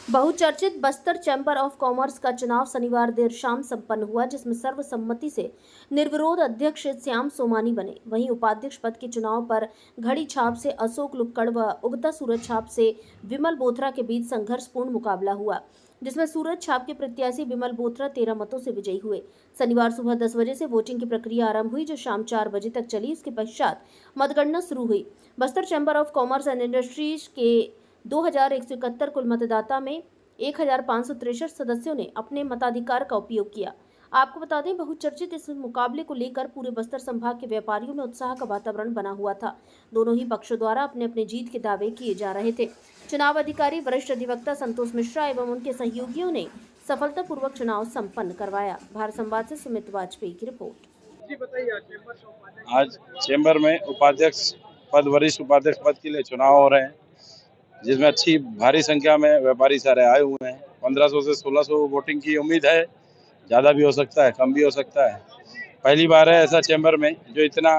बहुचर्चित Bastar chamber of commerce का चुनाव शनिवार देर शाम संपन्न हुआ, जिसमें सर्वसम्मति से निर्विरोध अध्यक्ष श्याम सोमानी बने। वहीं उपाध्यक्ष पद के चुनाव पर घड़ी छाप से अशोक लुक्कड़ व उगता सूरज छाप से विमल बोथरा के बीच संघर्षपूर्ण मुकाबला हुआ, जिसमें सूरज छाप के प्रत्याशी विमल बोथरा 13 मतों से विजयी हुए। शनिवार सुबह 10 बजे से वोटिंग की प्रक्रिया आरंभ हुई, जो शाम 4 बजे तक चली। इसके पश्चात मतगणना शुरू हुई। Bastar chamber of commerce and industries के 2171 कुल मतदाता में 1563 सदस्यों ने अपने मताधिकार का उपयोग किया। आपको बता दें, बहुचर्चित इस मुकाबले को लेकर पूरे बस्तर संभाग के व्यापारियों में उत्साह का वातावरण बना हुआ था। दोनों ही पक्षों द्वारा अपने अपने जीत के दावे किए जा रहे थे। चुनाव अधिकारी वरिष्ठ अधिवक्ता संतोष मिश्रा एवं उनके सहयोगियों ने सफलतापूर्वक चुनाव संपन्न करवाया। भारत संवाद से सुमित वाजपेयी की रिपोर्ट। जी बताइए, आज चेंबर में उपाध्यक्ष पद, वरिष्ठ उपाध्यक्ष पद के लिए चुनाव हो रहे हैं, जिसमें अच्छी भारी संख्या में व्यापारी सारे आए हुए हैं। 1500 से 1600 वोटिंग की उम्मीद है, ज़्यादा भी हो सकता है, कम भी हो सकता है। पहली बार है ऐसा चेंबर में जो इतना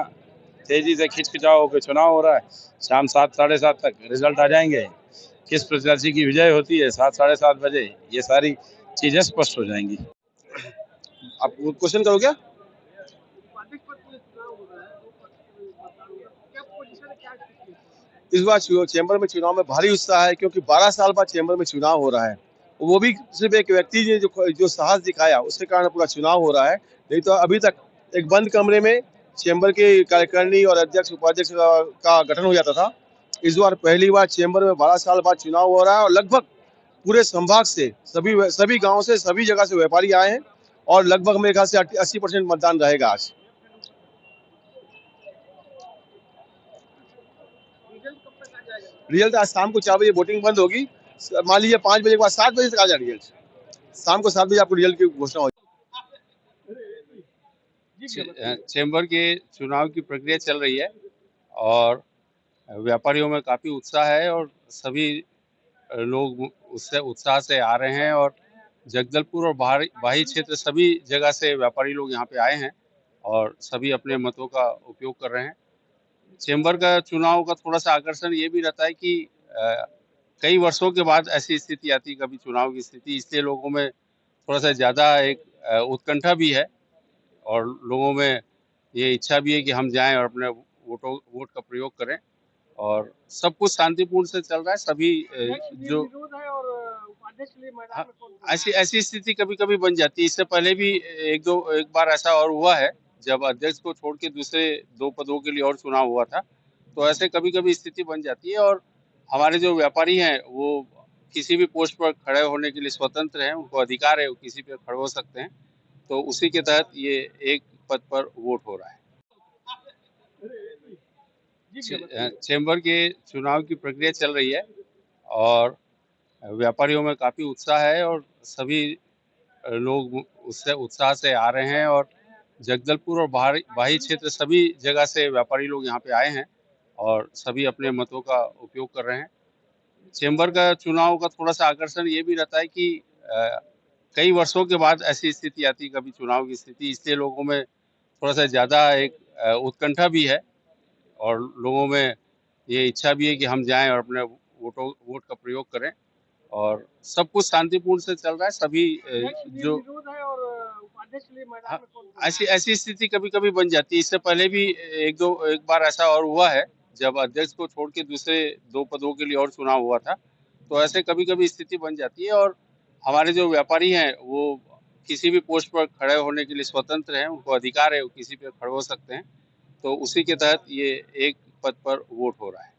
तेजी से खिंचखिंचाव होकर चुनाव हो रहा है। शाम 7 साढ़े 7 तक रिजल्ट आ जाएंगे। किस प्रत्याशी की विजय होती है 7 साढ़े 7 बजे, ये सारी चीजें स्पष्ट हो जाएंगी। आप क्वेश्चन करो क्या? इस बार चैम्बर में चुनाव में भारी उत्साह है, क्योंकि 12 साल बाद चैम्बर में चुनाव हो रहा है। वो भी सिर्फ एक व्यक्ति ने जो साहस दिखाया, उसके कारण पूरा चुनाव हो रहा है। नहीं तो अभी तक एक बंद कमरे में चैम्बर के कार्यकारिणी और अध्यक्ष उपाध्यक्ष का गठन हो जाता था। इस बार पहली बार चैम्बर में 12 साल बाद चुनाव हो रहा है और लगभग पूरे संभाग से सभी गाँव से, सभी जगह से व्यापारी आए हैं और लगभग मेरे ख्याल से 80% मतदान रहेगा आज। रिजल्ट आज शाम को 4 बजे वोटिंग बंद होगी। मान लीजिए 5 बजे के बाद 7 बजे तक आ जाए रिजल्ट। शाम को 7 बजे आपको रिजल्ट की घोषणा हो। चेंबर के चुनाव की प्रक्रिया चल रही है और व्यापारियों में काफी उत्साह है और सभी लोग उससे उत्साह से आ रहे हैं और जगदलपुर और बाही क्षेत्र सभी जगह से व्यापारी लोग यहाँ पे आए हैं और सभी अपने मतों का उपयोग कर रहे हैं। चेंबर का चुनाव का थोड़ा सा आकर्षण ये भी रहता है कि कई वर्षों के बाद ऐसी स्थिति आती है, कभी चुनाव की स्थिति, इसलिए लोगों में थोड़ा सा ज़्यादा एक उत्कंठा भी है और लोगों में ये इच्छा भी है कि हम जाएं और अपने वोट का प्रयोग करें और सब कुछ शांतिपूर्ण से चल रहा है। सभी जो हाँ, ऐसी ऐसी स्थिति कभी कभी बन जाती है। इससे पहले भी एक बार ऐसा और हुआ है, जब अध्यक्ष को छोड़ के दूसरे 2 पदों के लिए और चुनाव हुआ था। तो ऐसे कभी कभी स्थिति बन जाती है और हमारे जो व्यापारी हैं वो किसी भी पोस्ट पर खड़े होने के लिए स्वतंत्र हैं, उनको अधिकार है, वो किसी पे खड़े हो सकते हैं। तो उसी के तहत ये एक पद पर वोट हो रहा है। चेंबर के चुनाव की प्रक्रिया चल रही है और व्यापारियों में काफी उत्साह है और सभी लोग उससे उत्साह से आ रहे हैं और जगदलपुर और बाही क्षेत्र सभी जगह से व्यापारी लोग यहाँ पे आए हैं और सभी अपने मतों का उपयोग कर रहे हैं। चेंबर का चुनाव का थोड़ा सा आकर्षण ये भी रहता है कि कई वर्षों के बाद ऐसी स्थिति आती है, कभी चुनाव की स्थिति, इसलिए लोगों में थोड़ा सा ज़्यादा एक उत्कंठा भी है और लोगों में ये इच्छा भी है कि हम जाएं और अपने वोट का प्रयोग करें और सब कुछ शांतिपूर्ण से चल रहा है। सभी जो हाँ, ऐसी ऐसी स्थिति कभी कभी बन जाती है। इससे पहले भी एक बार ऐसा और हुआ है, जब अध्यक्ष को छोड़ के दूसरे 2 पदों के लिए और चुनाव हुआ था। तो ऐसे कभी कभी स्थिति बन जाती है और हमारे जो व्यापारी हैं वो किसी भी पोस्ट पर खड़े होने के लिए स्वतंत्र हैं, उनको अधिकार है, वो किसी पे खड़े हो सकते हैं। तो उसी के तहत ये एक पद पर वोट हो रहा है।